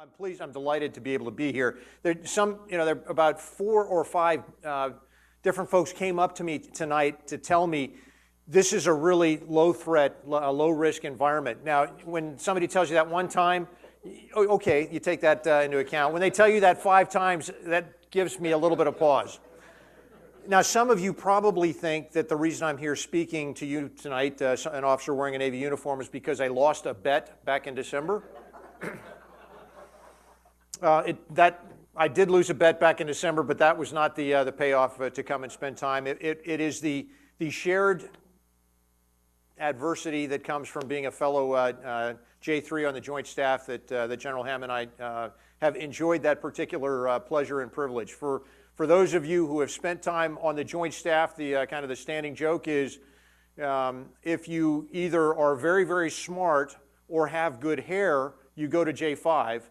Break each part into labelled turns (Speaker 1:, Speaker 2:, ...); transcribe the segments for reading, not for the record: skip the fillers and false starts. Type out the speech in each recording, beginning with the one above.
Speaker 1: I'm pleased, I'm delighted to be able to be here. There are about 4 or 5 different folks came up to me tonight to tell me this is a really low threat, low risk environment. Now, when somebody tells you that one time, okay, you take that into account. When they tell you that 5 times, that gives me a little bit of pause. Now, some of you probably think that the reason I'm here speaking to you tonight, an officer wearing a Navy uniform, is because I lost a bet back in December. I did lose a bet back in December, but that was not the payoff to come and spend time. It is the shared adversity that comes from being a fellow J3 on the Joint Staff that General Ham and I have enjoyed that particular pleasure and privilege. For those of you who have spent time on the Joint Staff, the kind of the standing joke is if you either are very, very smart or have good hair, you go to J5.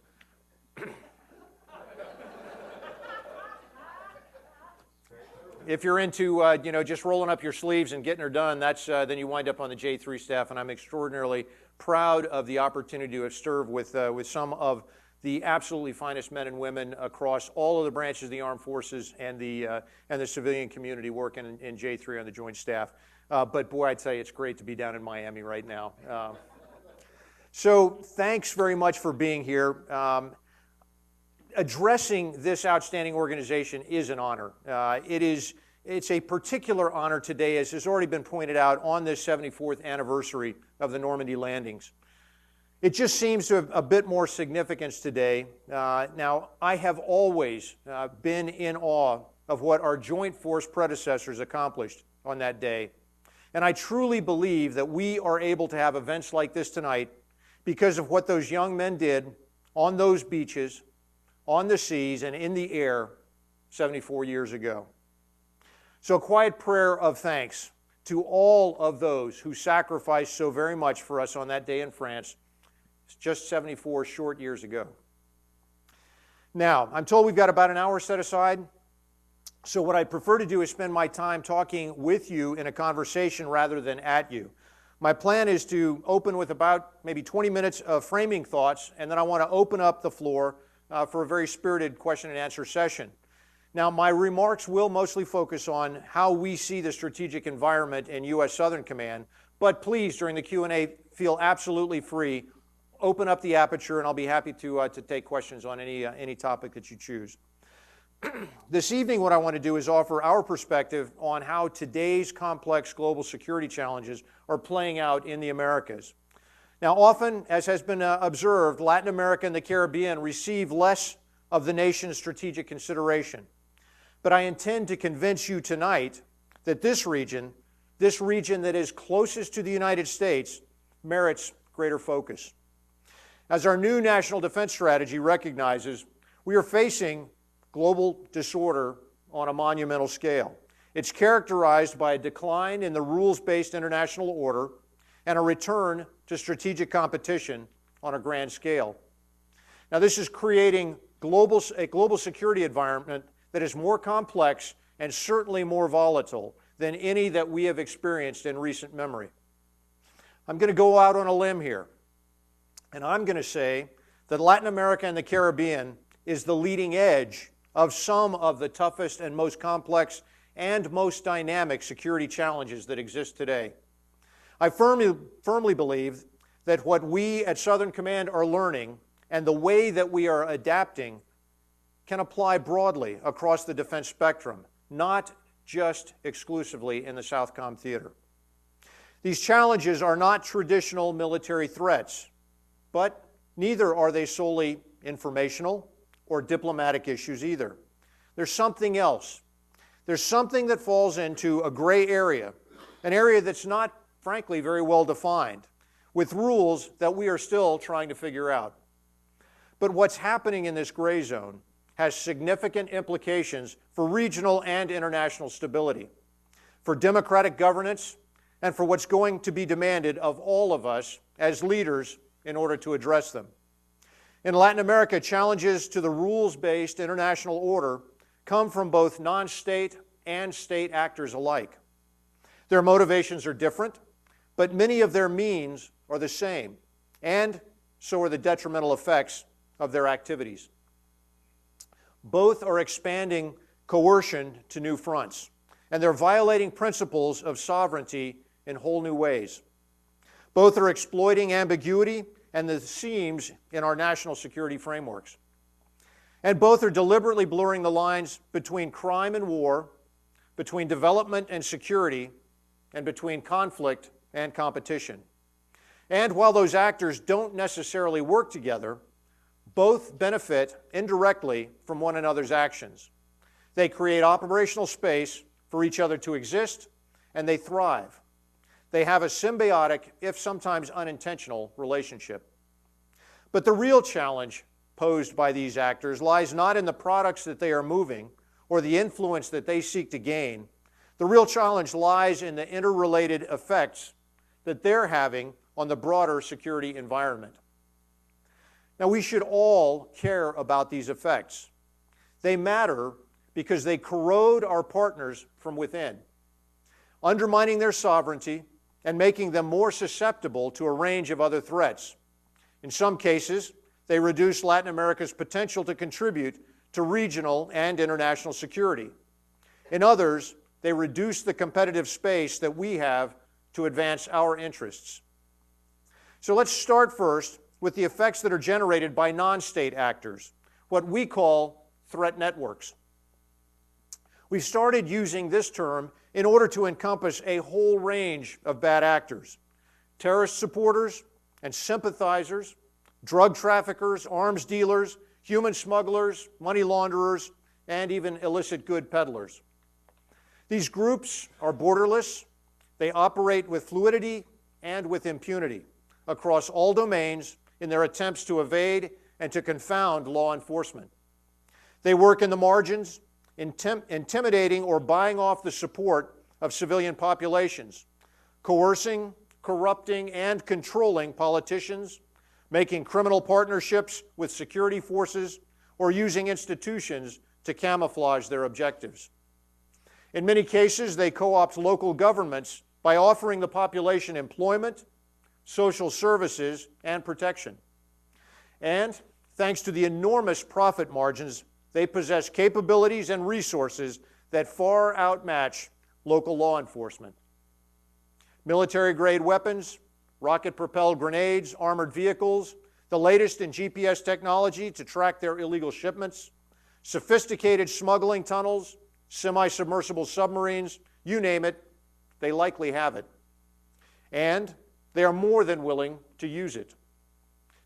Speaker 1: If you're into just rolling up your sleeves and getting her done, then you wind up on the J3 staff, and I'm extraordinarily proud of the opportunity to have served with some of the absolutely finest men and women across all of the branches of the armed forces and the civilian community working in J3 on the Joint Staff. But boy, I'd say it's great to be down in Miami right now. So thanks very much for being here. Addressing this outstanding organization is an honor. It's a particular honor today, as has already been pointed out, on this 74th anniversary of the Normandy landings. It just seems to have a bit more significance today. Now, I have always been in awe of what our joint force predecessors accomplished on that day. And I truly believe that we are able to have events like this tonight because of what those young men did on those beaches, on the seas, and in the air 74 years ago. So a quiet prayer of thanks to all of those who sacrificed so very much for us on that day in France, just 74 short years ago. Now, I'm told we've got about an hour set aside, so what I prefer to do is spend my time talking with you in a conversation rather than at you. My plan is to open with about maybe 20 minutes of framing thoughts, and then I want to open up the floor for a very spirited question and answer session. Now, my remarks will mostly focus on how we see the strategic environment in U.S. Southern Command, but please, during the Q&A, feel absolutely free. Open up the aperture, and I'll be happy to take questions on any topic that you choose. This evening, what I want to do is offer our perspective on how today's complex global security challenges are playing out in the Americas. Now, often, as has been observed, Latin America and the Caribbean receive less of the nation's strategic consideration. But I intend to convince you tonight that this region that is closest to the United States, merits greater focus. As our new national defense strategy recognizes, we are facing global disorder on a monumental scale. It's characterized by a decline in the rules-based international order and a return to strategic competition on a grand scale. Now, this is creating a global security environment that is more complex and certainly more volatile than any that we have experienced in recent memory. I'm going to go out on a limb here, and I'm going to say that Latin America and the Caribbean is the leading edge of some of the toughest and most complex and most dynamic security challenges that exist today. I firmly believe that what we at Southern Command are learning and the way that we are adapting can apply broadly across the defense spectrum, not just exclusively in the SOUTHCOM theater. These challenges are not traditional military threats, but neither are they solely informational or diplomatic issues either. There's something else. There's something that falls into a gray area, an area that's not, frankly, very well defined, with rules that we are still trying to figure out. But what's happening in this gray zone has significant implications for regional and international stability, for democratic governance, and for what's going to be demanded of all of us as leaders in order to address them. In Latin America, challenges to the rules-based international order come from both non-state and state actors alike. Their motivations are different, but many of their means are the same, and so are the detrimental effects of their activities. Both are expanding coercion to new fronts, and they're violating principles of sovereignty in whole new ways. Both are exploiting ambiguity and the seams in our national security frameworks. And both are deliberately blurring the lines between crime and war, between development and security, and between conflict and competition. And while those actors don't necessarily work together, both benefit indirectly from one another's actions. They create operational space for each other to exist, and they thrive. They have a symbiotic, if sometimes unintentional, relationship. But the real challenge posed by these actors lies not in the products that they are moving or the influence that they seek to gain. The real challenge lies in the interrelated effects that they're having on the broader security environment. Now, we should all care about these effects. They matter because they corrode our partners from within, undermining their sovereignty and making them more susceptible to a range of other threats. In some cases, they reduce Latin America's potential to contribute to regional and international security. In others, they reduce the competitive space that we have to advance our interests. So let's start first with the effects that are generated by non-state actors, what we call threat networks. We started using this term in order to encompass a whole range of bad actors: terrorist supporters and sympathizers, drug traffickers, arms dealers, human smugglers, money launderers, and even illicit good peddlers. These groups are borderless. They operate with fluidity and with impunity across all domains in their attempts to evade and to confound law enforcement. They work in the margins, intimidating or buying off the support of civilian populations, coercing, corrupting, and controlling politicians, making criminal partnerships with security forces, or using institutions to camouflage their objectives. In many cases, they co-opt local governments by offering the population employment, social services, and protection. And thanks to the enormous profit margins, they possess capabilities and resources that far outmatch local law enforcement. Military-grade weapons, rocket-propelled grenades, armored vehicles, the latest in GPS technology to track their illegal shipments, sophisticated smuggling tunnels, semi-submersible submarines, you name it, they likely have it. And they are more than willing to use it,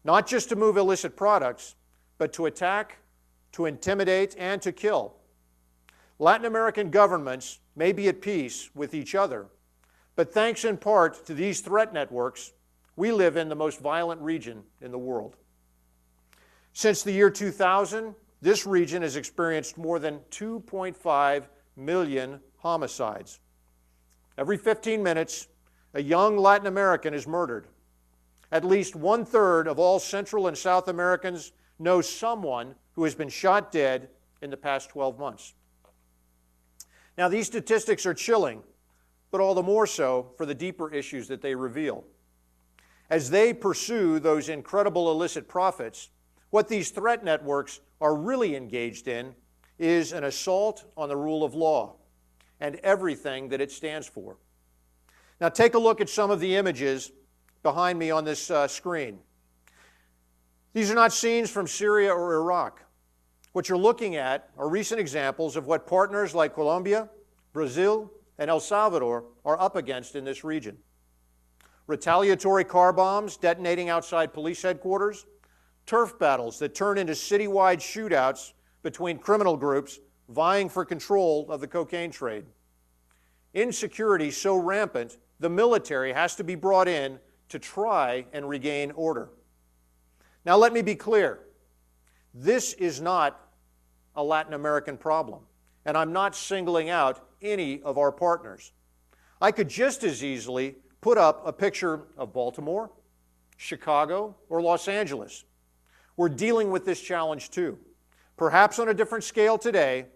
Speaker 1: not just to move illicit products, but to attack, to intimidate, and to kill. Latin American governments may be at peace with each other, but thanks in part to these threat networks, we live in the most violent region in the world. Since the year 2000, this region has experienced more than 2.5 million homicides. Every 15 minutes, a young Latin American is murdered. At least 1/3 of all Central and South Americans know someone who has been shot dead in the past 12 months. Now, these statistics are chilling, but all the more so for the deeper issues that they reveal. As they pursue those incredible illicit profits, what these threat networks are really engaged in is an assault on the rule of law and everything that it stands for. Now, take a look at some of the images behind me on this screen. These are not scenes from Syria or Iraq. What you're looking at are recent examples of what partners like Colombia, Brazil, and El Salvador are up against in this region. Retaliatory car bombs detonating outside police headquarters, turf battles that turn into citywide shootouts between criminal groups vying for control of the cocaine trade. Insecurity so rampant, the military has to be brought in to try and regain order. Now, let me be clear. This is not a Latin American problem, and I'm not singling out any of our partners. I could just as easily put up a picture of Baltimore, Chicago, or Los Angeles. We're dealing with this challenge too, perhaps on a different scale today,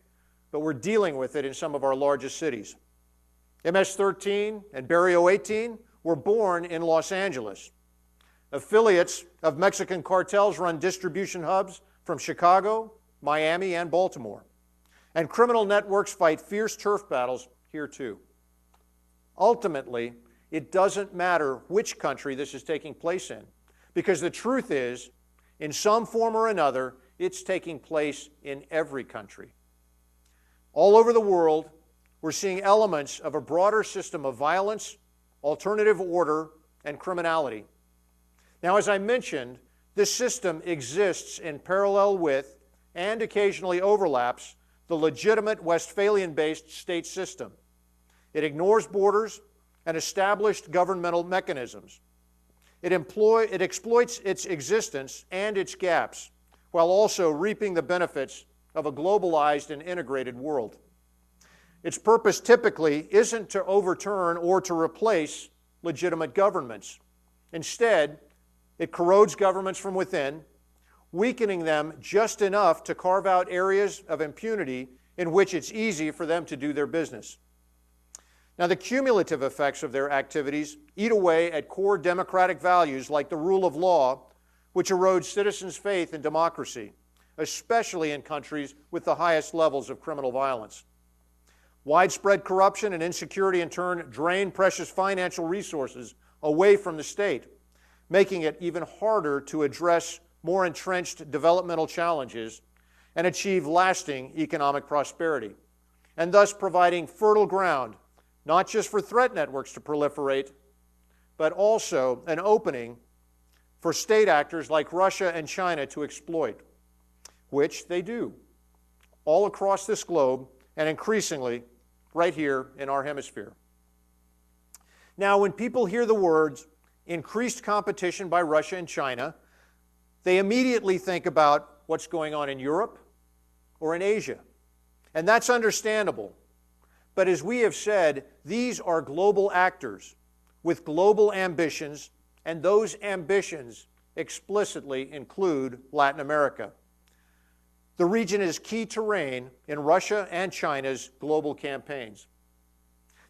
Speaker 1: but we're dealing with it in some of our largest cities. MS-13 and Barrio 18 were born in Los Angeles. Affiliates of Mexican cartels run distribution hubs from Chicago, Miami, and Baltimore. And criminal networks fight fierce turf battles here too. Ultimately, it doesn't matter which country this is taking place in, because the truth is, in some form or another, it's taking place in every country. All over the world, we're seeing elements of a broader system of violence, alternative order, and criminality. Now, as I mentioned, this system exists in parallel with and occasionally overlaps the legitimate Westphalian-based state system. It ignores borders and established governmental mechanisms. It exploits its existence and its gaps, while also reaping the benefits of a globalized and integrated world. Its purpose typically isn't to overturn or to replace legitimate governments. Instead, it corrodes governments from within, weakening them just enough to carve out areas of impunity in which it's easy for them to do their business. Now, the cumulative effects of their activities eat away at core democratic values like the rule of law, which erodes citizens' faith in democracy, especially in countries with the highest levels of criminal violence. Widespread corruption and insecurity in turn drain precious financial resources away from the state, making it even harder to address more entrenched developmental challenges and achieve lasting economic prosperity, and thus providing fertile ground not just for threat networks to proliferate, but also an opening for state actors like Russia and China to exploit, which they do all across this globe and increasingly right here in our hemisphere. Now, when people hear the words increased competition by Russia and China, they immediately think about what's going on in Europe or in Asia. And that's understandable. But as we have said, these are global actors with global ambitions, and those ambitions explicitly include Latin America. The region is key terrain in Russia and China's global campaigns.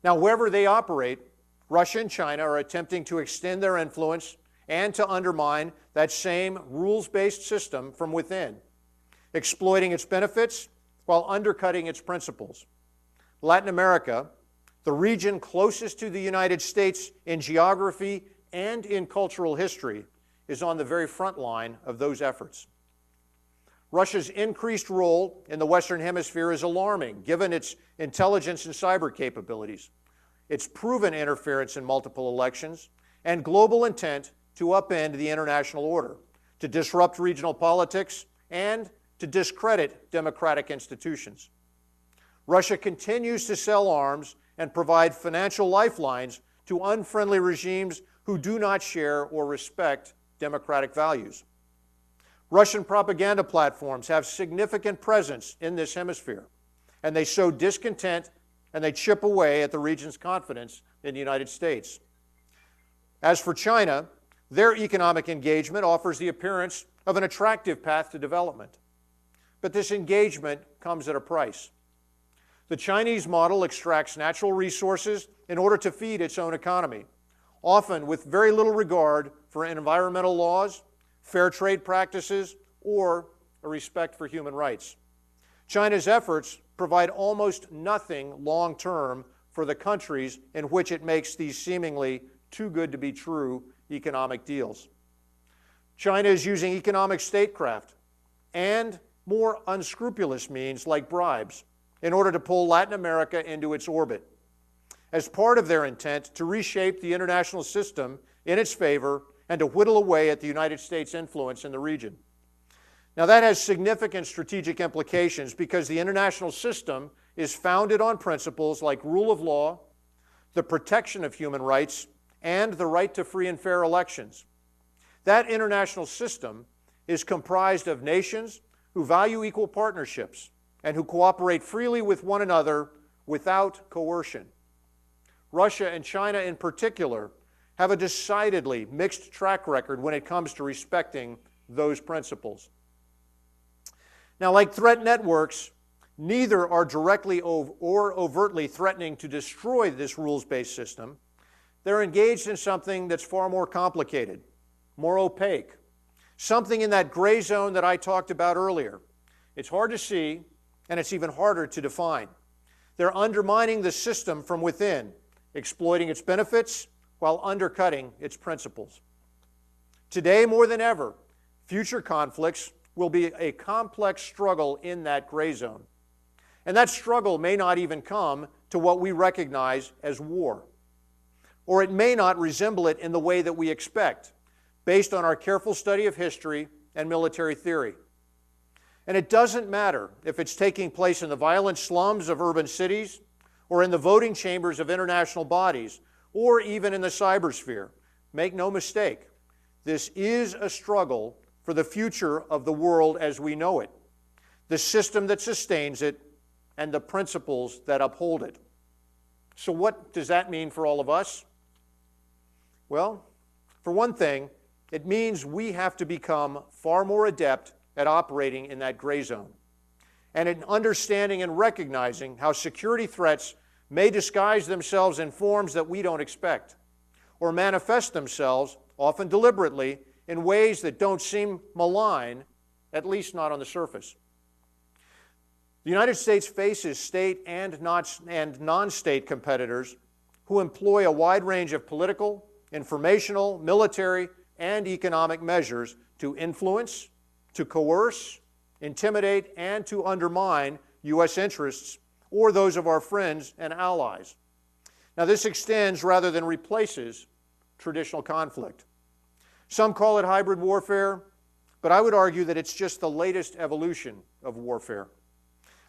Speaker 1: Now, wherever they operate, Russia and China are attempting to extend their influence and to undermine that same rules-based system from within, exploiting its benefits while undercutting its principles. Latin America, the region closest to the United States in geography and in cultural history, is on the very front line of those efforts. Russia's increased role in the Western Hemisphere is alarming, given its intelligence and cyber capabilities, its proven interference in multiple elections, and global intent to upend the international order, to disrupt regional politics, and to discredit democratic institutions. Russia continues to sell arms and provide financial lifelines to unfriendly regimes who do not share or respect democratic values. Russian propaganda platforms have significant presence in this hemisphere, and they sow discontent and they chip away at the region's confidence in the United States. As for China, their economic engagement offers the appearance of an attractive path to development. But this engagement comes at a price. The Chinese model extracts natural resources in order to feed its own economy, often with very little regard for environmental laws, fair trade practices, or a respect for human rights. China's efforts provide almost nothing long-term for the countries in which it makes these seemingly too good to be true economic deals. China is using economic statecraft and more unscrupulous means like bribes in order to pull Latin America into its orbit, as part of their intent to reshape the international system in its favor and to whittle away at the United States' influence in the region. Now, that has significant strategic implications because the international system is founded on principles like rule of law, the protection of human rights, and the right to free and fair elections. That international system is comprised of nations who value equal partnerships and who cooperate freely with one another without coercion. Russia and China in particular have a decidedly mixed track record when it comes to respecting those principles. Now, like threat networks, neither are directly or overtly threatening to destroy this rules-based system. They're engaged in something that's far more complicated, more opaque, something in that gray zone that I talked about earlier. It's hard to see, and it's even harder to define. They're undermining the system from within, exploiting its benefits while undercutting its principles. Today, more than ever, future conflicts will be a complex struggle in that gray zone. And that struggle may not even come to what we recognize as war. Or it may not resemble it in the way that we expect, based on our careful study of history and military theory. And it doesn't matter if it's taking place in the violent slums of urban cities, or in the voting chambers of international bodies, or even in the cybersphere. Make no mistake, this is a struggle for the future of the world as we know it, the system that sustains it, and the principles that uphold it. So what does that mean for all of us? Well, for one thing, it means we have to become far more adept at operating in that gray zone, and in understanding and recognizing how security threats may disguise themselves in forms that we don't expect, or manifest themselves, often deliberately, in ways that don't seem malign, at least not on the surface. The United States faces state and non-state competitors who employ a wide range of political, informational, military, and economic measures to influence, to coerce, intimidate, and to undermine U.S. interests or those of our friends and allies. Now, this extends rather than replaces traditional conflict. Some call it hybrid warfare, but I would argue that it's just the latest evolution of warfare.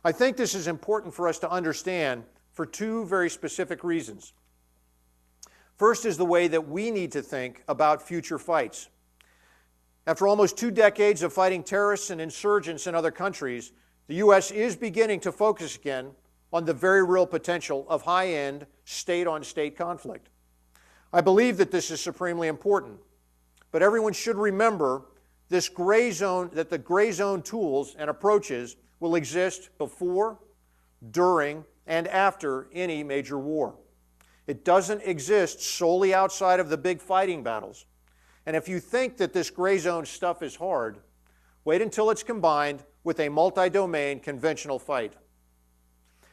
Speaker 1: I think this is important for us to understand for two very specific reasons. First is the way that we need to think about future fights. After almost 2 decades of fighting terrorists and insurgents in other countries, the U.S. is beginning to focus again on the very real potential of high-end state-on-state conflict. I believe that this is supremely important, but everyone should remember this gray zone, that the gray zone tools and approaches will exist before, during, and after any major war. It doesn't exist solely outside of the big fighting battles. And if you think that this gray zone stuff is hard, wait until it's combined with a multi-domain conventional fight.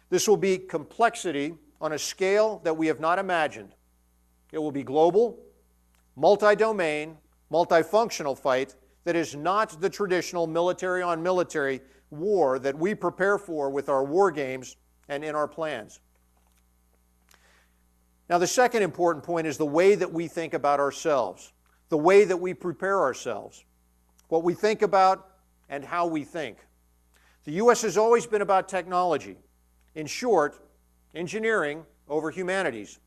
Speaker 1: This will be complexity on a scale that we have not imagined. It will be global, multi-domain, multifunctional fight that is not the traditional military-on-military war that we prepare for with our war games and in our plans. Now, the second important point is the way that we think about ourselves, the way that we prepare ourselves, what we think about and how we think. The U.S. has always been about technology. In short, engineering over humanities.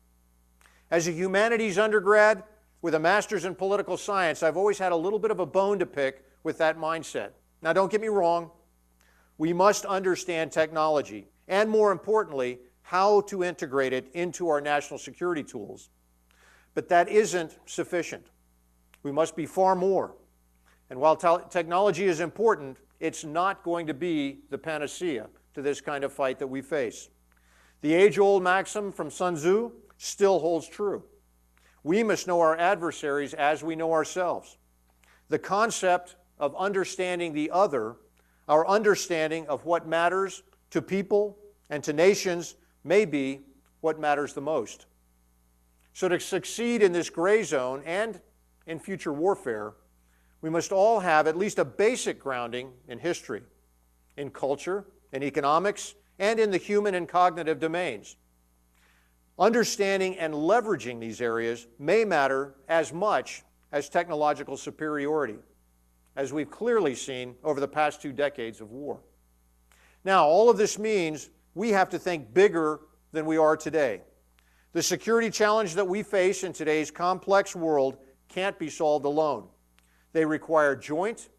Speaker 1: As a humanities undergrad with a master's in political science, I've always had a little bit of a bone to pick with that mindset. Now, don't get me wrong. We must understand technology, and more importantly, how to integrate it into our national security tools. But that isn't sufficient. We must be far more. And while technology is important, it's not going to be the panacea to this kind of fight that we face. The age-old maxim from Sun Tzu still holds true. We must know our adversaries as we know ourselves. The concept of understanding the other, our understanding of what matters to people and to nations, may be what matters the most. So to succeed in this gray zone and in future warfare, we must all have at least a basic grounding in history, in culture, in economics, and in the human and cognitive domains. Understanding and leveraging these areas may matter as much as technological superiority, as we've clearly seen over the past 2 decades of war. Now, all of this means we have to think bigger than we are today. The security challenge that we face in today's complex world can't be solved alone. They require joint,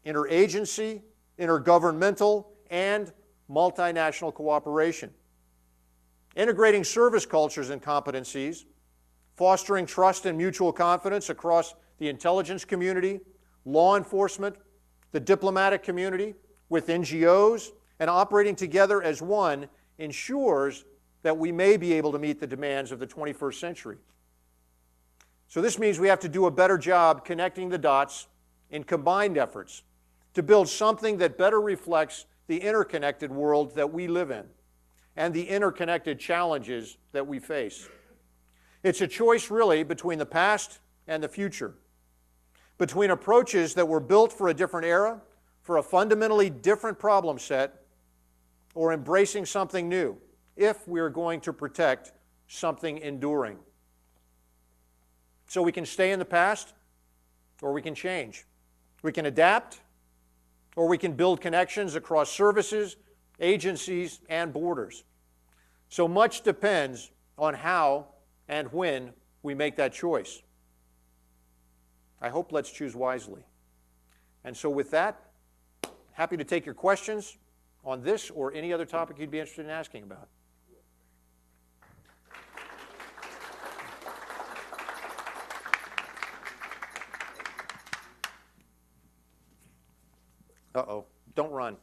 Speaker 1: interagency, intergovernmental, and multinational cooperation. Integrating service cultures and competencies, fostering trust and mutual confidence across the intelligence community, law enforcement, the diplomatic community, with NGOs, and operating together as one ensures that we may be able to meet the demands of the 21st century. So this means we have to do a better job connecting the dots in combined efforts to build something that better reflects the interconnected world that we live in and the interconnected challenges that we face. It's a choice, really, between the past and the future, between approaches that were built for a different era, for a fundamentally different problem set, or embracing something new, if we are going to protect something enduring. So we can stay in the past, or we can change. We can adapt, or we can build connections across services, agencies, and borders. So much depends on how and when we make that choice. I hope let's choose wisely. And so with that, happy to take your questions on this or any other topic you'd be interested in asking about. Uh-oh, don't run.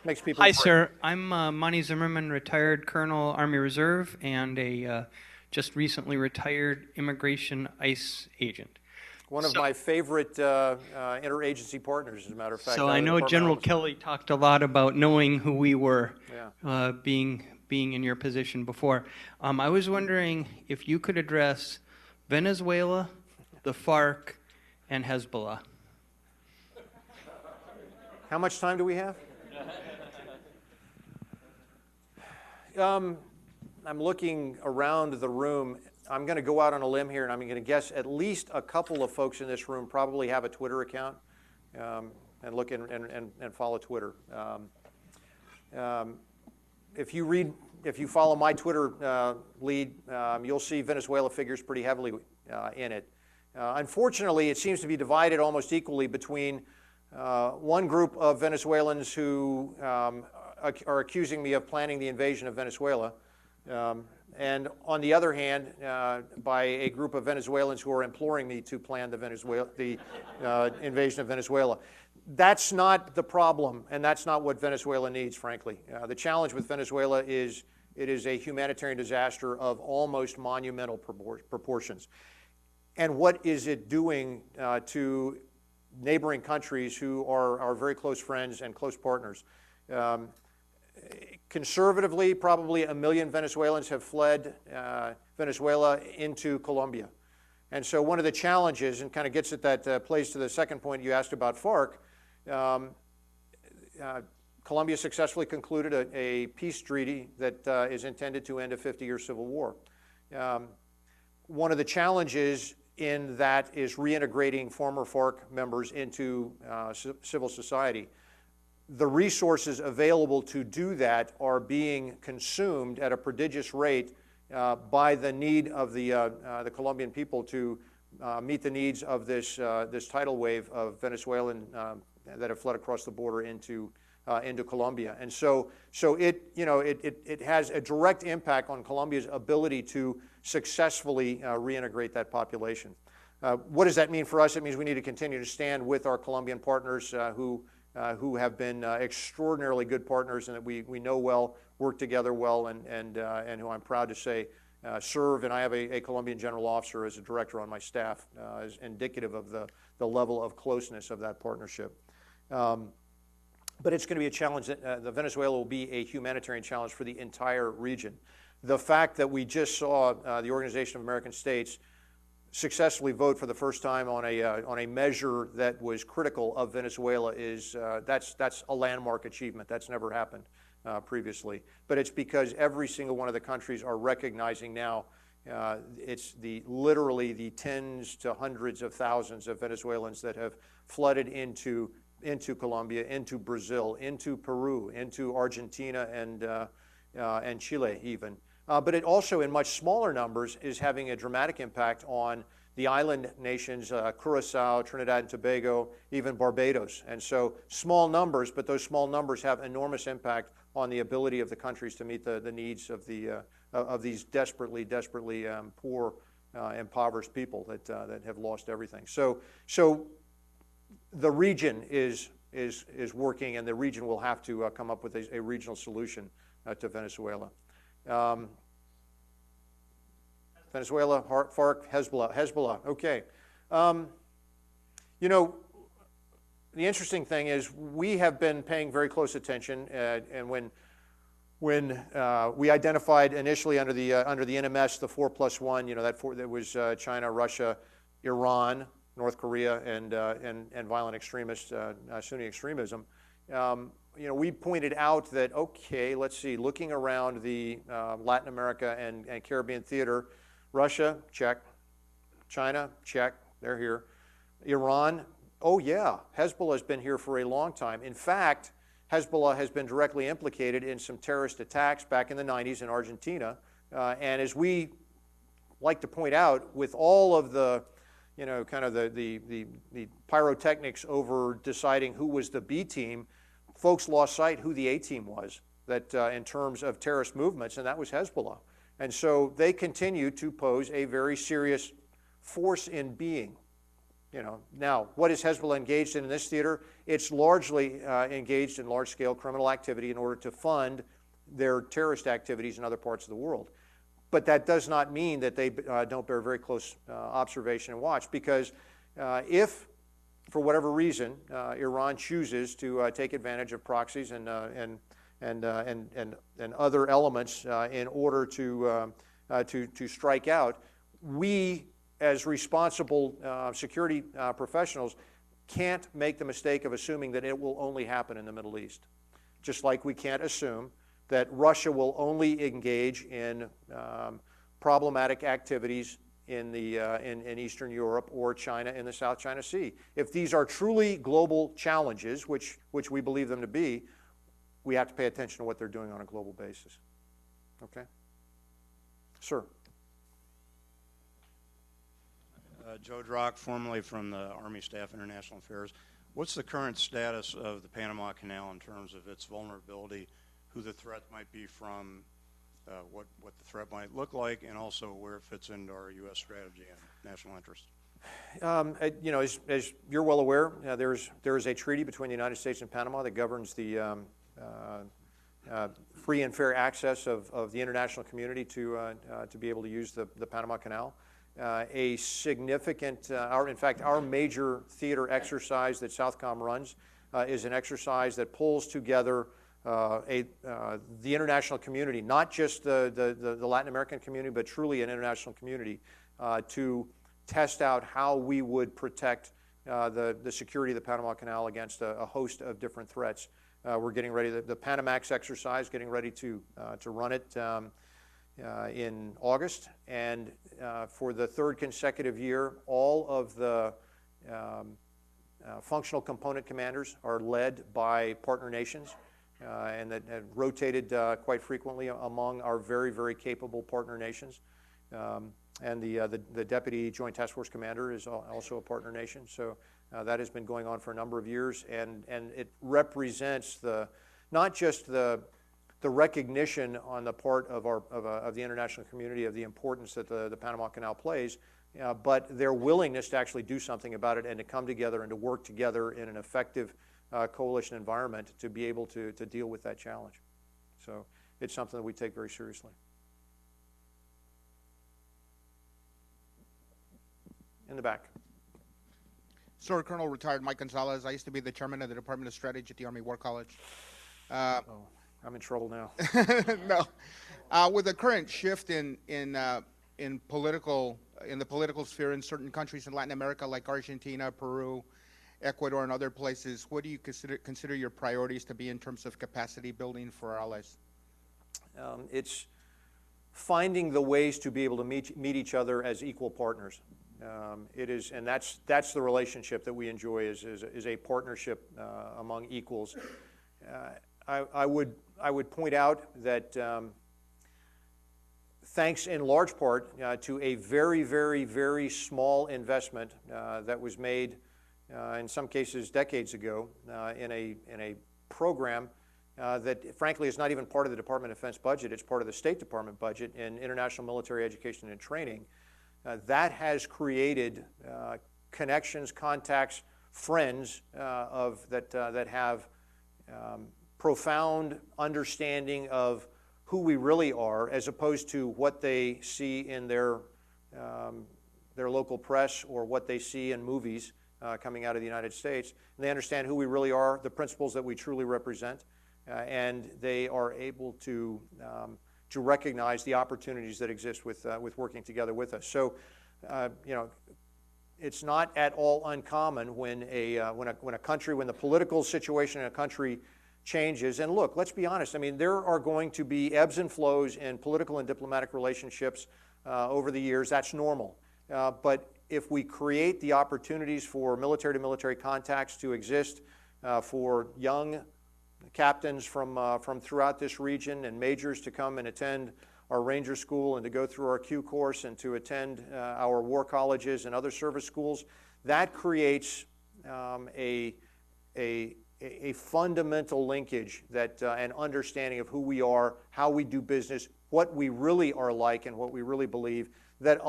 Speaker 1: Makes people
Speaker 2: Hi,
Speaker 1: afraid.
Speaker 2: sir. I'm Monty Zimmerman, retired Colonel, Army Reserve, and a just recently retired immigration ICE agent.
Speaker 1: One of my favorite interagency partners, as a matter of fact.
Speaker 2: So I know General Kelly talked a lot about knowing who we were, being in your position before. I was wondering if you could address Venezuela, the FARC, and Hezbollah.
Speaker 1: How much time do we have? I'm looking around the room. I'm going to go out on a limb here, and I'm going to guess at least a couple of folks in this room probably have a Twitter account and look and follow Twitter. If you follow my Twitter lead, you'll see Venezuela figures pretty heavily in it. Unfortunately, it seems to be divided almost equally between one group of Venezuelans who are accusing me of planning the invasion of Venezuela, and on the other hand, by a group of Venezuelans who are imploring me to plan the invasion of Venezuela. That's not the problem, and that's not what Venezuela needs, frankly. The challenge with Venezuela is it is a humanitarian disaster of almost monumental proportions. And what is it doing to neighboring countries who are our very close friends and close partners? Conservatively, probably 1 million Venezuelans have fled Venezuela into Colombia. And so one of the challenges, and kind of gets at that plays to the second point you asked about FARC, Colombia successfully concluded a peace treaty that is intended to end a 50-year civil war. One of the challenges in that is reintegrating former FARC members into civil society. The resources available to do that are being consumed at a prodigious rate by the need of the Colombian people to meet the needs of this tidal wave of Venezuelan that have fled across the border into Colombia. And so it has a direct impact on Colombia's ability to successfully reintegrate that population. What does that mean for us? It means we need to continue to stand with our Colombian partners who have been extraordinarily good partners and that we know well, work together well, and who I'm proud to say serve. And I have a Colombian general officer as a director on my staff, is indicative of the level of closeness of that partnership. But it's going to be a challenge. The Venezuela will be a humanitarian challenge for the entire region. The fact that we just saw the Organization of American States successfully vote for the first time on a measure that was critical of Venezuela is that's a landmark achievement. That's never happened previously. But it's because every single one of the countries are recognizing now it's literally the tens to hundreds of thousands of Venezuelans that have flooded into Colombia, into Brazil, into Peru, into Argentina, and Chile even. But it also, in much smaller numbers, is having a dramatic impact on the island nations, Curacao, Trinidad and Tobago, even Barbados. And so small numbers, but those small numbers have enormous impact on the ability of the countries to meet the needs of these desperately poor, impoverished people that have lost everything. So the region is working, and the region will have to come up with a regional solution to Venezuela. Venezuela, FARC, Hezbollah. Okay. You know, the interesting thing is we have been paying very close attention, and when we identified initially under the NMS the 4+1, you know, that was China, Russia, Iran, North Korea, and violent extremist Sunni extremism. You know, we pointed out that, okay, let's see, looking around the Latin America and Caribbean theater, Russia, check. China, check. They're here. Iran, oh yeah, Hezbollah has been here for a long time. In fact, Hezbollah has been directly implicated in some terrorist attacks back in the 90s in Argentina. And as we like to point out, with all of the, you know, kind of the pyrotechnics over deciding who was the B team, folks lost sight who the A team was, that in terms of terrorist movements, and that was Hezbollah. And so they continue to pose a very serious force in being. You know, now, what is Hezbollah engaged in this theater? It's largely engaged in large-scale criminal activity in order to fund their terrorist activities in other parts of the world. But that does not mean that they don't bear very close observation and watch, because if, for whatever reason, Iran chooses to take advantage of proxies and other elements in order to strike out, we, as responsible security professionals, can't make the mistake of assuming that it will only happen in the Middle East. Just like we can't assume that Russia will only engage in problematic activities in Eastern Europe or China in the South China Sea. If these are truly global challenges, which we believe them to be, we have to pay attention to what they're doing on a global basis. Okay? Sir.
Speaker 3: Joe Drock, formerly from the Army Staff International Affairs. What's the current status of the Panama Canal in terms of its vulnerability, who the threat might be from, what the threat might look like, and also where it fits into our U.S. strategy and national interest?
Speaker 1: You know, as you're well aware, there is a treaty between the United States and Panama that governs the free and fair access of the international community to be able to use the Panama Canal. A significant, in fact, our major theater exercise that Southcom runs is an exercise that pulls together the international community, not just the Latin American community, but truly an international community, to test out how we would protect the security of the Panama Canal against a host of different threats. We're getting ready, the Panamax exercise, getting ready to run it in August, and for the third consecutive year, all of the functional component commanders are led by partner nations, and that have rotated quite frequently among our very, very capable partner nations. And the Deputy Joint Task Force Commander is also a partner nation. So that has been going on for a number of years, and it represents not just the recognition on the part of the international community of the importance that the Panama Canal plays, but their willingness to actually do something about it and to come together and to work together in an effective coalition environment to be able to deal with that challenge. So it's something that we take very seriously. In the back.
Speaker 4: Sir, Colonel retired Mike Gonzalez. I used to be the chairman of the Department of Strategy at the Army War College.
Speaker 1: I'm in trouble now.
Speaker 4: No, with the current shift in the political sphere in certain countries in Latin America, like Argentina, Peru, Ecuador, and other places, what do you consider your priorities to be in terms of capacity building for our allies?
Speaker 1: It's finding the ways to be able to meet each other as equal partners. It is, and that's the relationship that we enjoy is a partnership among equals. I would point out that thanks in large part to a very, very, very small investment that was made in some cases decades ago in a program that frankly is not even part of the Department of Defense budget. It's part of the State Department budget in international military education and training. That has created connections, contacts, friends that have profound understanding of who we really are, as opposed to what they see in their their local press or what they see in movies coming out of the United States. And they understand who we really are, the principles that we truly represent, and they are able to recognize the opportunities that exist with working together with us. So, it's not at all uncommon when when the political situation in a country changes. And look, let's be honest. I mean, there are going to be ebbs and flows in political and diplomatic relationships over the years. That's normal. But if we create the opportunities for military-to-military contacts to exist for young captains from throughout this region and majors to come and attend our Ranger School and to go through our Q course and to attend our war colleges and other service schools, that creates a fundamental linkage that an understanding of who we are, how we do business, what we really are like, and what we really believe, that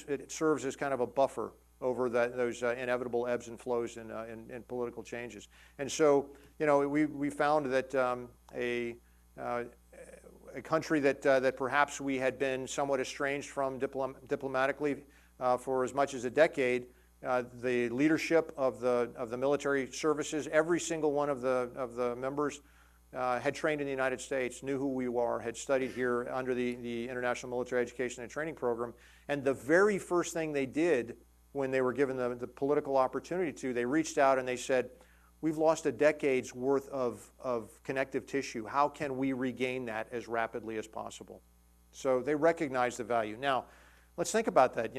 Speaker 1: it serves as kind of a buffer over those inevitable ebbs and flows in political changes. And so, we found that a country that perhaps we had been somewhat estranged from diplomatically for as much as a decade, the leadership of the military services, every single one of the members had trained in the United States, knew who we are, had studied here under the International Military Education and Training Program, and the very first thing they did when they were given the political opportunity they reached out and they said, we've lost a decade's worth of connective tissue. How can we regain that as rapidly as possible? So they recognize the value. Now, let's think about that.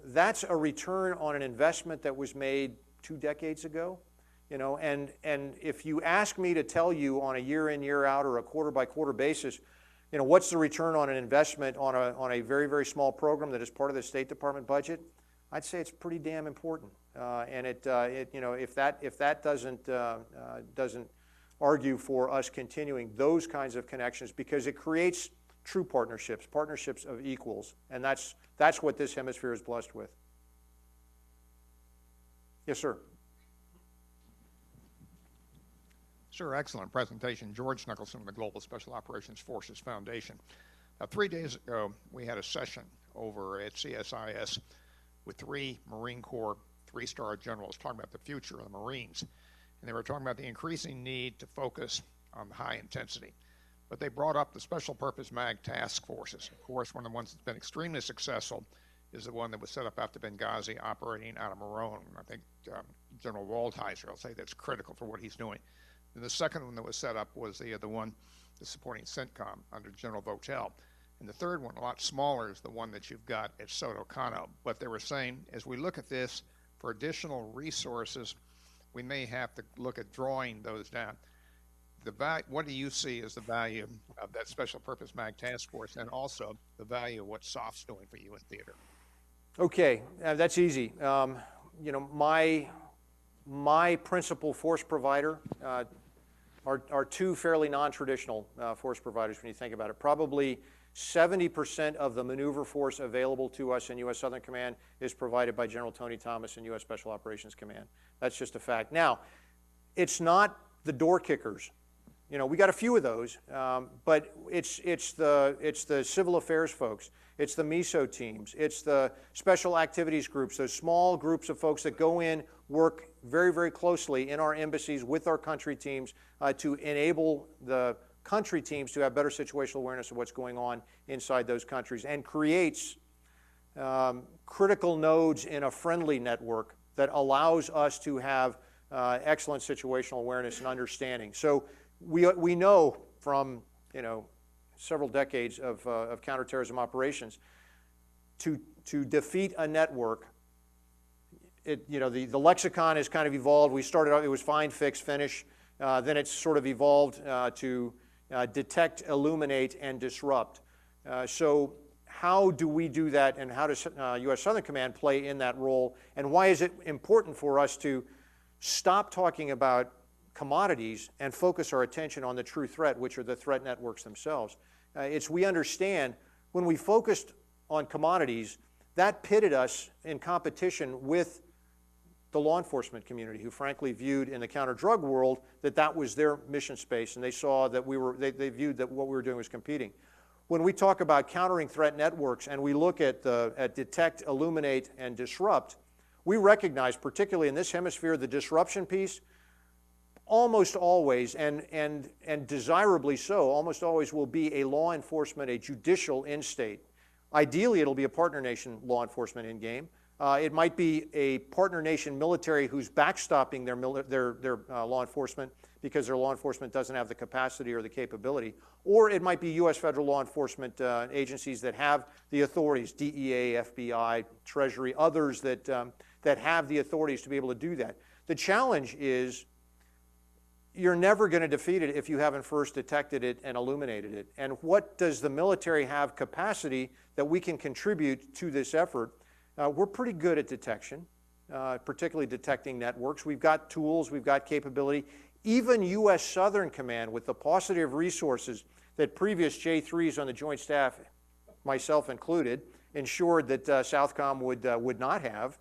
Speaker 1: That's a return on an investment that was made 2 decades ago. And if you ask me to tell you on a year in, year out, or a quarter-by-quarter basis, what's the return on an investment on a very, very small program that is part of the State Department budget, I'd say it's pretty damn important. And if that doesn't argue for us continuing those kinds of connections, because it creates true partnerships of equals, and that's what this hemisphere is blessed with. Yes, sir.
Speaker 5: Sir, excellent presentation. George Nicholson, the Global Special Operations Forces Foundation. Now, 3 days ago, we had a session over at CSIS with 3 Marine Corps 3-star generals talking about the future of the Marines. And they were talking about the increasing need to focus on the high intensity. But they brought up the Special Purpose MAG task forces. Of course, one of the ones that's been extremely successful is the one that was set up after Benghazi, operating out of Morone. I think General Waldheiser will say that's critical for what he's doing. And the second one that was set up was the one that's supporting CENTCOM under General Votel. And the third one, a lot smaller, is the one that you've got at Soto Cano. But they were saying, as we look at this, for additional resources, we may have to look at drawing those down. What do you see as the value of that Special Purpose MAG task force, and also the value of what SOF's doing for you in theater?
Speaker 1: Okay, that's easy. My principal force provider are 2 fairly non-traditional force providers when you think about it. Probably 70% of the maneuver force available to us in U.S. Southern Command is provided by General Tony Thomas in U.S. Special Operations Command. That's just a fact. Now, it's not the door kickers. We got a few of those, but it's the civil affairs folks. It's the MISO teams. It's the special activities groups, those small groups of folks that go in, work very, very closely in our embassies with our country teams to enable the country teams to have better situational awareness of what's going on inside those countries, and creates critical nodes in a friendly network that allows us to have excellent situational awareness and understanding. So we know from several decades of counterterrorism operations, to defeat a network, the lexicon has kind of evolved. We started out, it was find, fix, finish. Then it's sort of evolved to detect, illuminate, and disrupt. So how do we do that, and how does U.S. Southern Command play in that role? And why is it important for us to stop talking about commodities and focus our attention on the true threat, which are the threat networks themselves? We understand when we focused on commodities, that pitted us in competition with the law enforcement community, who frankly viewed in the counter-drug world that was their mission space, and they saw that they viewed that what we were doing was competing. when we talk about countering threat networks and we look at detect, illuminate, and disrupt, we recognize, particularly in this hemisphere, the disruption piece almost always, and desirably so, almost always will be a law enforcement, a judicial in-state. Ideally, it'll be a partner nation law enforcement in-game. It might be a partner nation military who's backstopping their law enforcement because their law enforcement doesn't have the capacity or the capability. Or it might be U.S. federal law enforcement agencies that have the authorities, DEA, FBI, Treasury, others that have the authorities to be able to do that. The challenge is you're never going to defeat it if you haven't first detected it and illuminated it. And what does the military have capacity that we can contribute to this effort? We're pretty good at detection, particularly detecting networks. We've got tools, we've got capability. Even U.S. Southern Command, with the paucity of resources that previous J3s on the Joint Staff, myself included, ensured that Southcom would not have,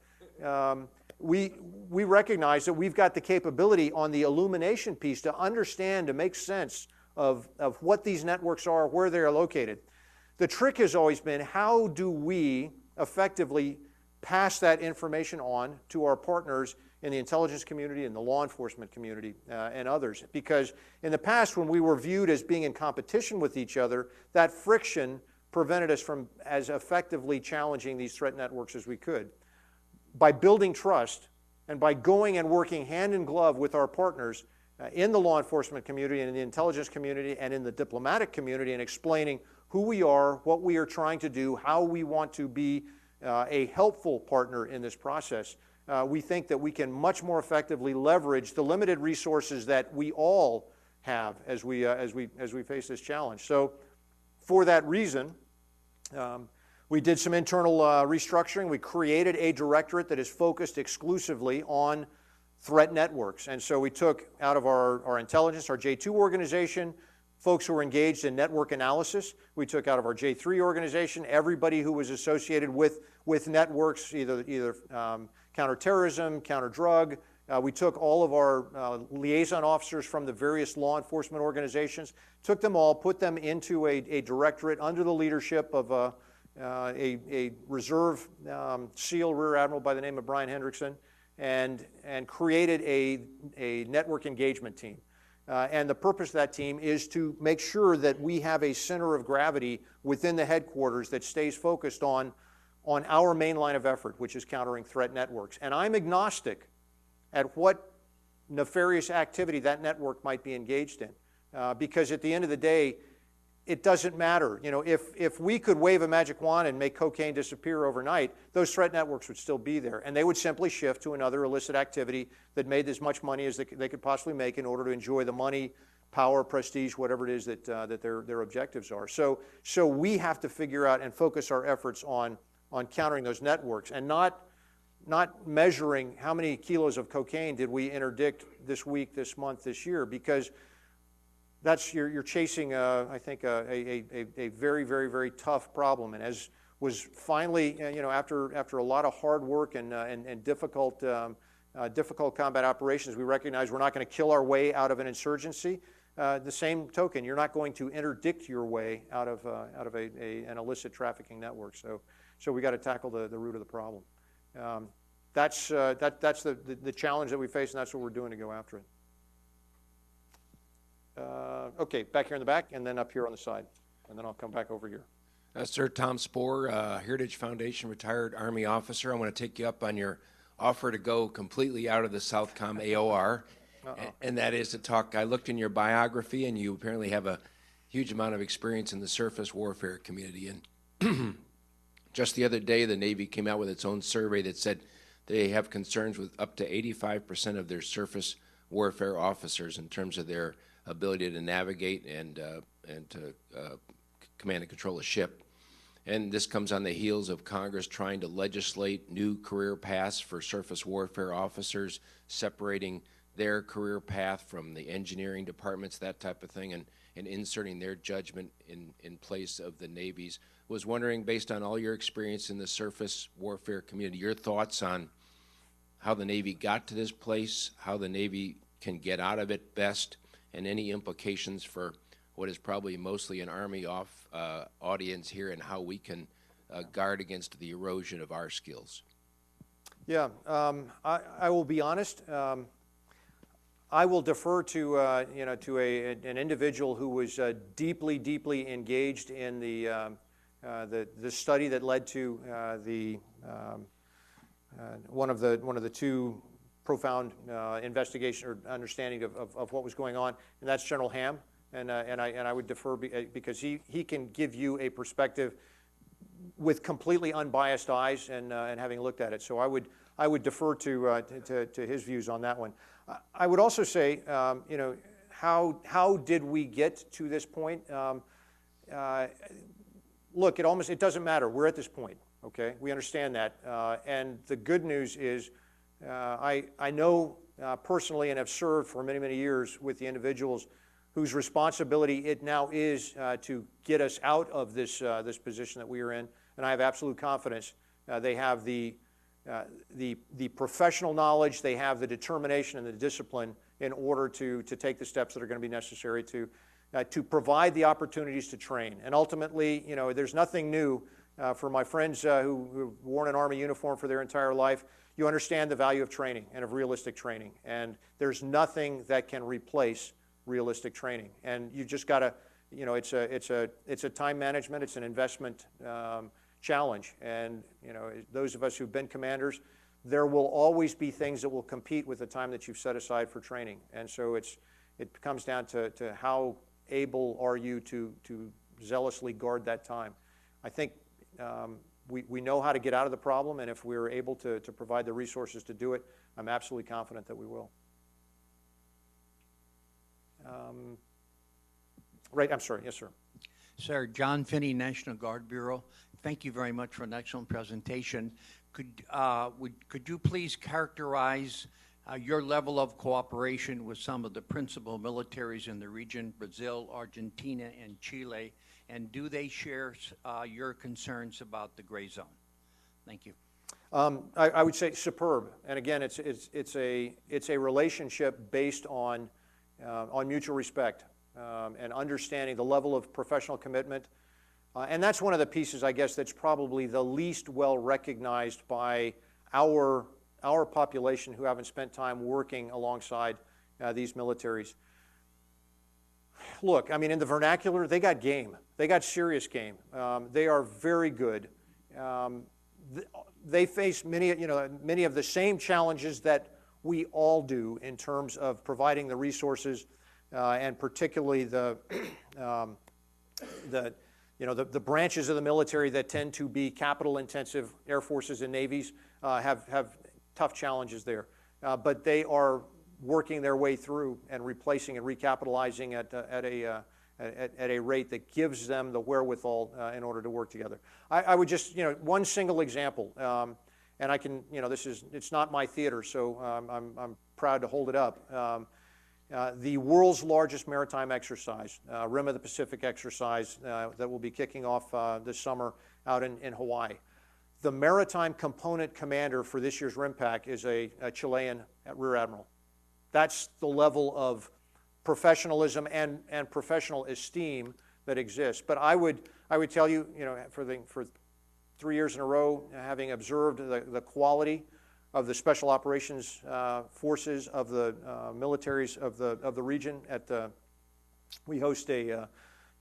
Speaker 1: we recognize that we've got the capability on the illumination piece to understand, to make sense of what these networks are, where they are located. The trick has always been, how do we effectively pass that information on to our partners in the intelligence community and the law enforcement community and others? Because in the past, when we were viewed as being in competition with each other, that friction prevented us from as effectively challenging these threat networks as we could. By building trust and by going and working hand in glove with our partners in the law enforcement community and in the intelligence community and in the diplomatic community and explaining who we are, what we are trying to do, how we want to be a helpful partner in this process, we think that we can much more effectively leverage the limited resources that we all have as we face this challenge. So for that reason, we did some internal restructuring. We created a directorate that is focused exclusively on threat networks. And so we took out of our intelligence, our J2 organization, folks who were engaged in network analysis. We took out of our J3 organization everybody who was associated with networks, either counterterrorism, counter-drug. We took all of our liaison officers from the various law enforcement organizations, took them all, put them into a directorate under the leadership of a reserve SEAL Rear Admiral by the name of Brian Hendrickson, and created a network engagement team. And the purpose of that team is to make sure that we have a center of gravity within the headquarters that stays focused on our main line of effort, which is countering threat networks. And I'm agnostic at what nefarious activity that network might be engaged in, because at the end of the day, it doesn't matter. You know, if we could wave a magic wand and make cocaine disappear overnight, those threat networks would still be there, and they would simply shift to another illicit activity that made as much money as they could possibly make in order to enjoy the money, power, prestige, whatever it is that their objectives are. So we have to figure out and focus our efforts on countering those networks, and not measuring how many kilos of cocaine did we interdict this week, this month, this year, because that's you're chasing, I think, a very, very, very tough problem. And as was finally, after a lot of hard work and difficult combat operations, we recognize we're not going to kill our way out of an insurgency. The same token, you're not going to interdict your way out of an illicit trafficking network. So we got to tackle the root of the problem. That's the challenge that we face, and that's what we're doing to go after it. Okay, back here in the back, and then up here on the side, and then I'll come back over here.
Speaker 6: Sir, Tom Spohr, Heritage Foundation retired Army officer. I want to take you up on your offer to go completely out of the Southcom AOR, and that is to talk. I looked in your biography, and you apparently have a huge amount of experience in the surface warfare community. And just the other day, the Navy came out with its own survey that said they have concerns with up to 85% of their surface warfare officers in terms of their ability to navigate and to command and control a ship. And this comes on the heels of Congress trying to legislate new career paths for surface warfare officers, separating their career path from the engineering departments, that type of thing, and inserting their judgment in place of the Navy's. Was wondering, based on all your experience in the surface warfare community, your thoughts on how the Navy got to this place, how the Navy can get out of it best, and any implications for what is probably mostly an Army audience here and how we can guard against the erosion of our skills?
Speaker 1: Yeah, I will be honest. I will defer to an individual who was deeply engaged in the study that led to one of the two profound investigation or understanding of what was going on, and that's General Ham. And I would defer because he can give you a perspective with completely unbiased eyes and having looked at it. So I would defer to his views on that one. I would also say, how did we get to this point? Look, it doesn't matter. We're at this point. Okay, we understand that. And the good news is, I know personally and have served for many years with the individuals whose responsibility it now is to get us out of this position that we are in. And I have absolute confidence they have the professional knowledge, they have the determination and the discipline in order to take the steps that are going to be necessary to provide the opportunities to train. And ultimately, there's nothing new for my friends who've worn an Army uniform for their entire life. You understand the value of training and of realistic training, and there's nothing that can replace realistic training. And you just got to, it's a time management, it's an investment challenge. And those of us who've been commanders, there will always be things that will compete with the time that you've set aside for training. And so it comes down to how able are you to zealously guard that time. I think we know how to get out of the problem, and if we're able to provide the resources to do it, I'm absolutely confident that we will. Right, I'm sorry, yes, sir.
Speaker 7: Sir, John Finney, National Guard Bureau. Thank you very much for an excellent presentation. Could you please characterize your level of cooperation with some of the principal militaries in the region, Brazil, Argentina, and Chile, and do they share your concerns about the gray zone? Thank you.
Speaker 1: I would say superb, and again, it's a relationship based on mutual respect and understanding the level of professional commitment. And that's one of the pieces, I guess, that's probably the least well recognized by our population who haven't spent time working alongside these militaries. Look, I mean, in the vernacular, they got game. They got serious game. They are very good. They face many of the same challenges that we all do in terms of providing the resources and particularly the branches of the military that tend to be capital-intensive, air forces and navies, have tough challenges there. But they are working their way through and replacing and recapitalizing at a rate that gives them the wherewithal in order to work together. I would just, one single example, and I can, it's not my theater, so I'm proud to hold it up. The world's largest maritime exercise, Rim of the Pacific exercise that will be kicking off this summer out in Hawaii. The maritime component commander for this year's RIMPAC is a Chilean Rear Admiral. That's the level of professionalism and professional esteem that exists. But I would tell you, for 3 years in a row, having observed the quality of the special operations forces of the militaries of the region. We host a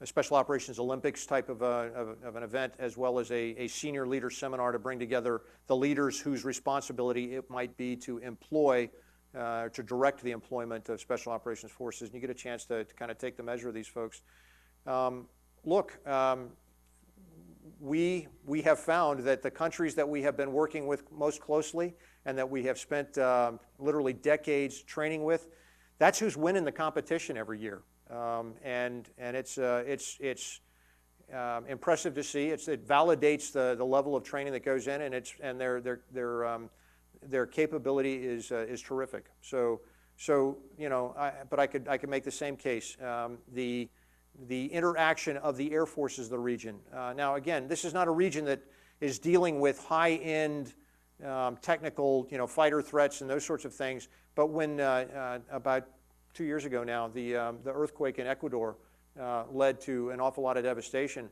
Speaker 1: special operations Olympics type of an event, as well as a senior leader seminar to bring together the leaders whose responsibility it might be to employ, to direct the employment of special operations forces. And you get a chance to kind of take the measure of these folks. Look, we have found that the countries that we have been working with most closely and that we have spent literally decades training with, that's who's winning the competition every year. And it's impressive to see. It validates the level of training that goes in, and their capability is terrific. But I could make the same case. The interaction of the air forces of the region. Now, again, this is not a region that is dealing with high-end technical, fighter threats and those sorts of things. But when about 2 years ago now, the earthquake in Ecuador led to an awful lot of devastation.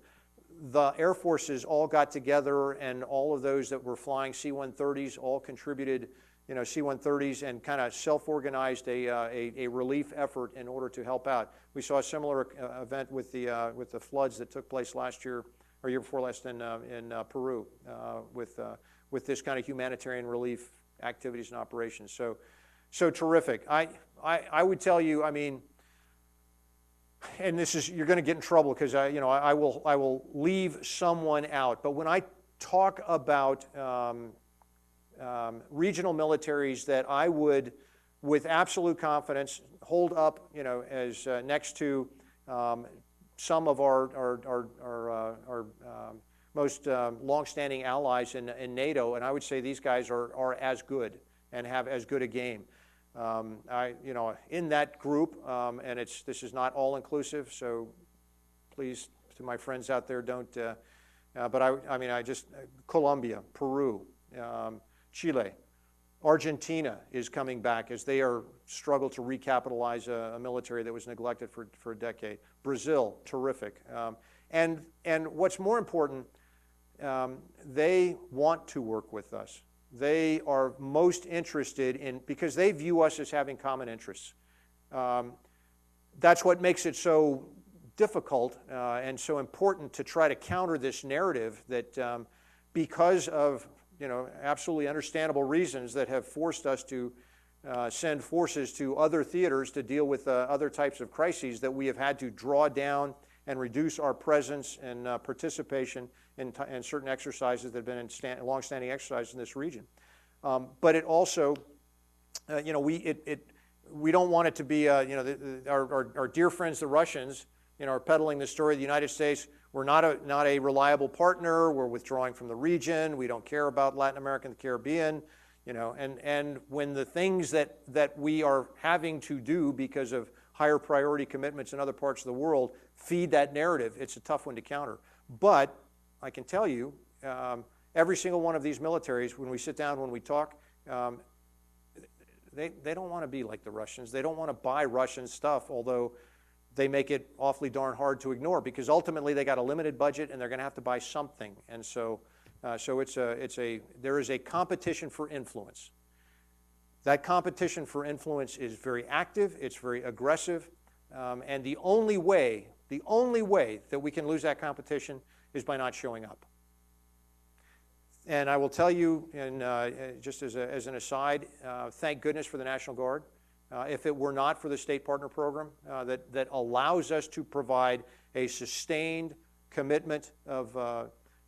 Speaker 1: The Air Forces all got together, and all of those that were flying C-130s all contributed, C-130s, and kind of self-organized a relief effort in order to help out. We saw a similar event with the floods that took place last year, or year before last, in Peru, with this kind of humanitarian relief activities and operations. So terrific. I would tell you, I mean, and this is, you're going to get in trouble because I will leave someone out. But when I talk about regional militaries that I would, with absolute confidence, hold up, as next to some of our most longstanding allies in NATO, and I would say these guys are as good and have as good a game. In that group, and this is not all inclusive, so please, to my friends out there, don't. But Colombia, Peru, Chile, Argentina is coming back as they struggle to recapitalize a military that was neglected for a decade. Brazil, terrific, and what's more important, they want to work with us. They are most interested in, because they view us as having common interests. That's what makes it so difficult and so important to try to counter this narrative that because of absolutely understandable reasons that have forced us to send forces to other theaters to deal with other types of crises, that we have had to draw down and reduce our presence and participation in certain exercises that have been in long-standing exercises in this region. But it also, we don't want it to be, our dear friends the Russians, are peddling the story of the United States. We're not a reliable partner. We're withdrawing from the region. We don't care about Latin America and the Caribbean. And when the things that we are having to do because of higher priority commitments in other parts of the world feed that narrative, it's a tough one to counter. But I can tell you, every single one of these militaries, when we sit down, when we talk, they don't want to be like the Russians. They don't want to buy Russian stuff, although they make it awfully darn hard to ignore, because ultimately they got a limited budget and they're going to have to buy something. And so there is a competition for influence. That competition for influence is very active, it's very aggressive, and the only way that we can lose that competition is by not showing up. And I will tell you, and just as an aside, thank goodness for the National Guard. If it were not for the State Partner Program that allows us to provide a sustained commitment of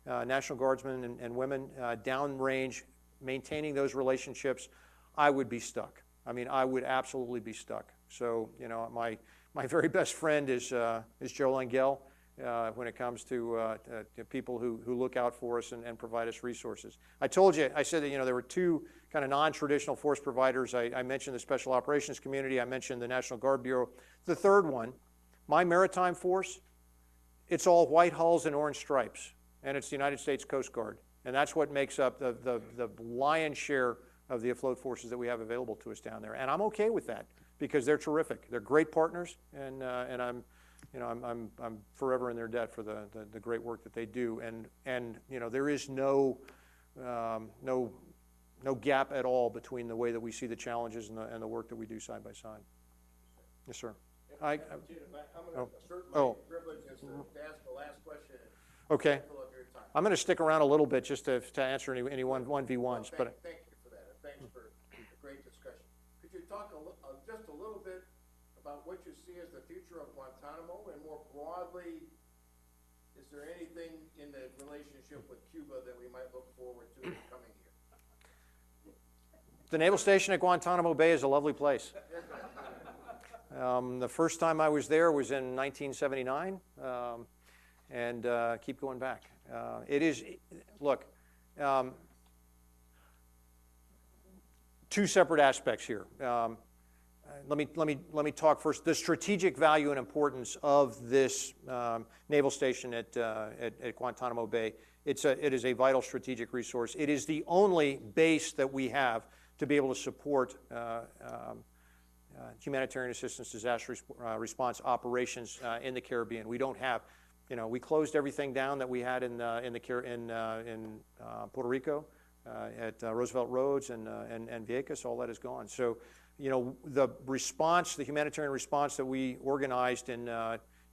Speaker 1: National Guardsmen and women downrange, maintaining those relationships, I would be stuck. I mean, I would absolutely be stuck. So, my very best friend is Joe Langell when it comes to people who look out for us and provide us resources. I said that there were two kind of non-traditional force providers. I mentioned the Special Operations Community. I mentioned the National Guard Bureau. The third one, my maritime force, it's all white hulls and orange stripes, and it's the United States Coast Guard. And that's what makes up the lion's share of the afloat forces that we have available to us down there. And I'm okay with that because they're terrific. They're great partners, and I'm forever in their debt for the great work that they do. And there is no gap at all between the way that we see the challenges and the work that we do side by side. Yes, sir.
Speaker 8: I'm going to assert my privilege as to ask the last question.
Speaker 1: Okay. I'm going to stick around a little bit just to answer any 1v1s.
Speaker 8: Thank you for that, and thanks for a great discussion. Could you talk just a little bit about what you see as the future of Guantanamo, and more broadly, is there anything in the relationship with Cuba that we might look forward to in the coming year?
Speaker 1: The naval station at Guantanamo Bay is a lovely place. The first time I was there was in 1979, and keep going back. It is, look, two separate aspects here. Let me talk first. The strategic value and importance of this naval station at Guantanamo Bay. It is a vital strategic resource. It is the only base that we have to be able to support humanitarian assistance, disaster response operations in the Caribbean. We don't have, we closed everything down that we had in Puerto Rico at Roosevelt Roads and Vieques. All that is gone. So, the response, the humanitarian response that we organized in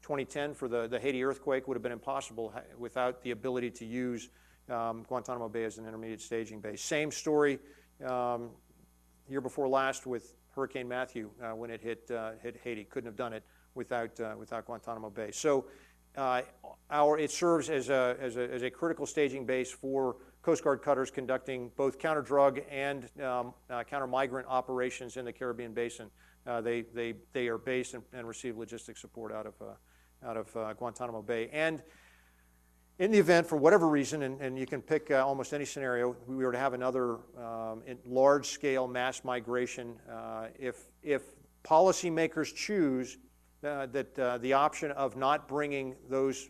Speaker 1: 2010 for the Haiti earthquake would have been impossible without the ability to use Guantanamo Bay as an intermediate staging base. Same story year before last with Hurricane Matthew when it hit Haiti. Couldn't have done it without Guantanamo Bay. So it serves as a critical staging base for Coast Guard cutters conducting both counter-drug and counter-migrant operations in the Caribbean basin. They are based and receive logistic support out of Guantanamo Bay. And in the event, for whatever reason, and you can pick almost any scenario, we were to have another large-scale mass migration, if policymakers choose that the option of not bringing those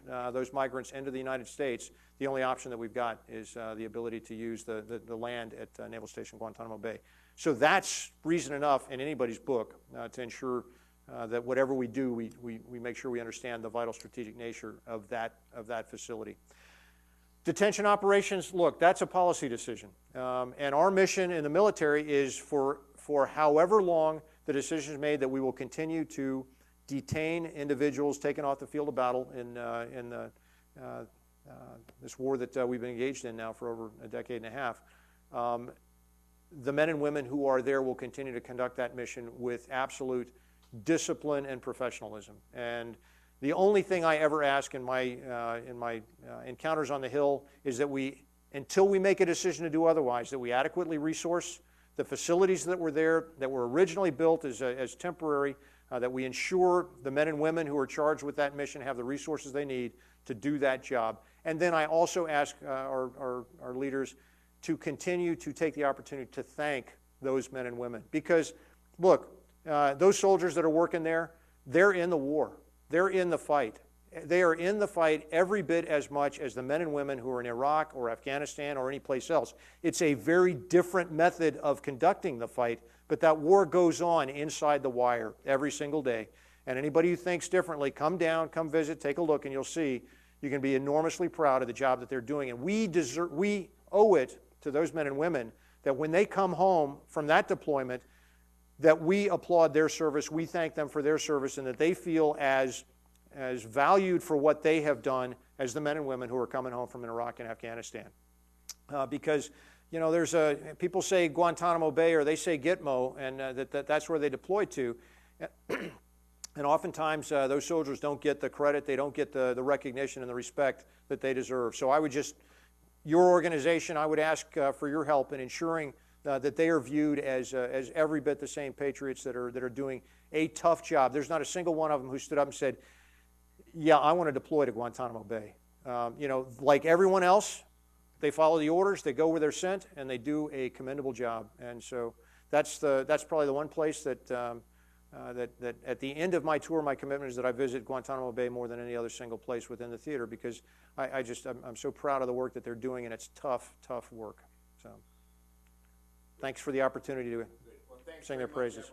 Speaker 1: migrants into the United States, the only option that we've got is the ability to use the land at Naval Station Guantanamo Bay. So that's reason enough in anybody's book to ensure that whatever we do, we make sure we understand the vital strategic nature of that facility. Detention operations, look, that's a policy decision. And our mission in the military is for however long the decision is made that we will continue to detain individuals taken off the field of battle in this war that we've been engaged in now for over a decade and a half. The men and women who are there will continue to conduct that mission with absolute discipline and professionalism. And the only thing I ever ask in my encounters on the Hill is that until we make a decision to do otherwise, that we adequately resource the facilities that were there, that were originally built as temporary, that we ensure the men and women who are charged with that mission have the resources they need to do that job. And then I also ask our leaders to continue to take the opportunity to thank those men and women. Because, look, those soldiers that are working there, they're in the war. They're in the fight. They are in the fight every bit as much as the men and women who are in Iraq or Afghanistan or any place else. It's a very different method of conducting the fight, but that war goes on inside the wire every single day. And anybody who thinks differently, come down, come visit, take a look, and you'll see you can be enormously proud of the job that they're doing. And we owe it to those men and women that when they come home from that deployment, that we applaud their service, we thank them for their service, and that they feel as valued for what they have done as the men and women who are coming home from Iraq and Afghanistan. Because, there's people say Guantanamo Bay or they say Gitmo, and that's where they deployed to. And oftentimes those soldiers don't get the credit, they don't get the recognition and the respect that they deserve. So I would your organization, I would ask for your help in ensuring that they are viewed as every bit the same patriots that are doing a tough job. There's not a single one of them who stood up and said, yeah, I want to deploy to Guantanamo Bay. Like everyone else, they follow the orders, they go where they're sent, and they do a commendable job. And so that's probably the one place that at the end of my tour, my commitment is that I visit Guantanamo Bay more than any other single place within the theater, because I'm so proud of the work that they're doing, and it's tough work. So thanks for the opportunity to sing their praises.